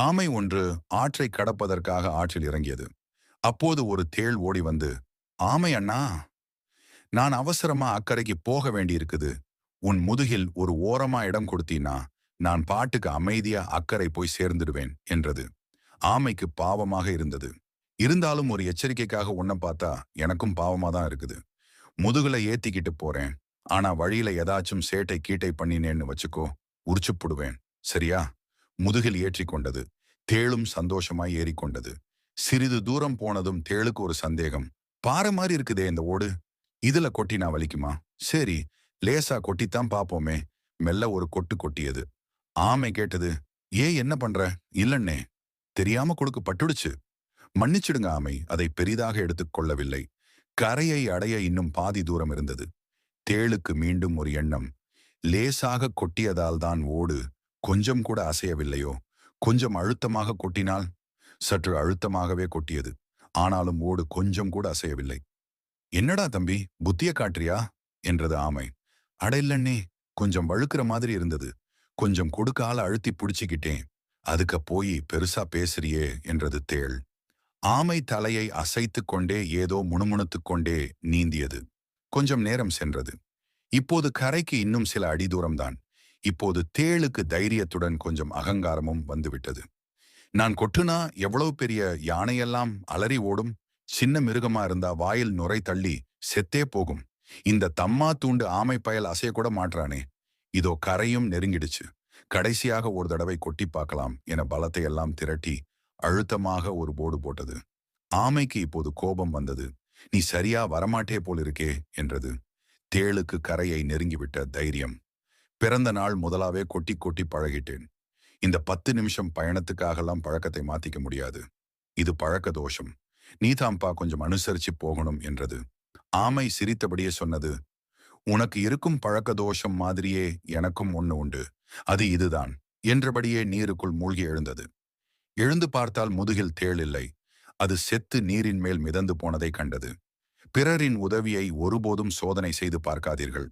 ஆமை ஒன்று ஆற்றை கடப்பதற்காக ஆற்றில் இறங்கியது. அப்போது ஒரு தேள் ஓடி வந்து, "ஆமை அண்ணா, நான் அவசரமா அக்கறைக்கு போக வேண்டியிருக்குது. உன் முதுகில் ஒரு ஓரமா இடம் கொடுத்தீன்னா, நான் பாட்டுக்கு அமைதியா அக்கறை போய் சேர்ந்துடுவேன்" என்றது. ஆமைக்கு பாவமாக இருந்தது. இருந்தாலும் ஒரு எச்சரிக்கைக்காக உன்னை பார்த்தா எனக்கும் பாவமா தான் இருக்குது. முதுகுல ஏத்திக்கிட்டு போறேன். ஆனா வழியில ஏதாச்சும் சேட்டை கீட்டை பண்ணினேன்னு வச்சுக்கோ, உரிச்சுப்புடுவேன். சரியா? முதுகில் ஏற்றிக் கொண்டது. தேளும் சந்தோஷமாய் ஏறிக்கொண்டது. சிறிது தூரம் போனதும் தேளுக்கு ஒரு சந்தேகம். பாறை மாதிரி இருக்குதே இந்த ஓடு. இதுல கொட்டினா வலிக்குமா? சரி, லேசா கொட்டித்தான் பாப்போமே. மெல்ல ஒரு கொட்டு கொட்டியது. ஆமை கேட்டது, ஏன் என்ன பண்ற? இல்லண்ணே, தெரியாம குடுக்கு பட்டுடுச்சு. மன்னிச்சிடுங்க ஆமை அதை பெரிதாக எடுத்துக் கொள்ளவில்லை. கரையை அடைய இன்னும் பாதி தூரம் இருந்தது. தேளுக்கு மீண்டும் ஒரு எண்ணம். லேசாக கொட்டியதால் தான் ஓடு கொஞ்சம் கூட அசையவில்லையோ? கொஞ்சம் அழுத்தமாக கொட்டினால்? சற்று அழுத்தமாகவே கொட்டியது. ஆனாலும் ஓடு கொஞ்சம் கூட அசையவில்லை. என்னடா தம்பி, புத்திய காட்டுறியா என்றது ஆமை. அட இல்லண்ணே, கொஞ்சம் வழுக்கிற மாதிரி இருந்தது. கொஞ்சம் கொடுக்கால அழுத்தி பிடிச்சிக்கிட்டேன். அதுக்க போய் பெருசா பேசுறியே என்றது தேள். ஆமை தலையை அசைத்துக் கொண்டே ஏதோ முணுமுணுத்துக் கொண்டே நீந்தியது. கொஞ்சம் நேரம் சென்றது. இப்போது கரைக்கு இன்னும் சில அடி தூரம்தான். இப்போது தேளுக்கு தைரியத்துடன் கொஞ்சம் அகங்காரமும் வந்துவிட்டது. நான் கொட்டுனா எவ்வளவு பெரிய யானையெல்லாம் அலறி ஓடும். சின்ன மிருகமா இருந்தா வாயில் நுரை தள்ளி செத்தே போகும். இந்த தம்மா தூண்டு ஆமை பயல் அசையக்கூட மாட்றானே. இதோ கரையும் நெருங்கிடுச்சு. கடைசியாக ஒரு தடவை கொட்டி பார்க்கலாம் என பலத்தை எல்லாம் திரட்டி அழுத்தமாக ஒரு போடு போட்டது. ஆமைக்கு இப்போது கோபம் வந்தது. நீ சரியா வரமாட்டே போலிருக்கே என்றது. தேளுக்கு கரையை நெருங்கிவிட்ட தைரியம். பிறந்த நாள் முதலாவே கொட்டி கொட்டி பழகிட்டேன். இந்த 10 நிமிஷம் பயணத்துக்காகலாம் பழக்கத்தை மாத்திக்க முடியாது. இது பழக்க தோஷம். நீதாம்பா கொஞ்சம் அனுசரிச்சு போகணும் என்றது. ஆமை சிரித்தபடியே சொன்னது, உனக்கு இருக்கும் பழக்க தோஷம் மாதிரியே எனக்கும் ஒண்ணு உண்டு. அது இதுதான் என்றபடியே நீருக்குள் மூழ்கி எழுந்தது. எழுந்து பார்த்தால் முதுகில் தேள் இல்லை. அது செத்து நீரின் மேல் மிதந்து போனதை கண்டது. பிறரின் உதவியை ஒருபோதும் சோதனை செய்து பார்க்காதீர்கள்.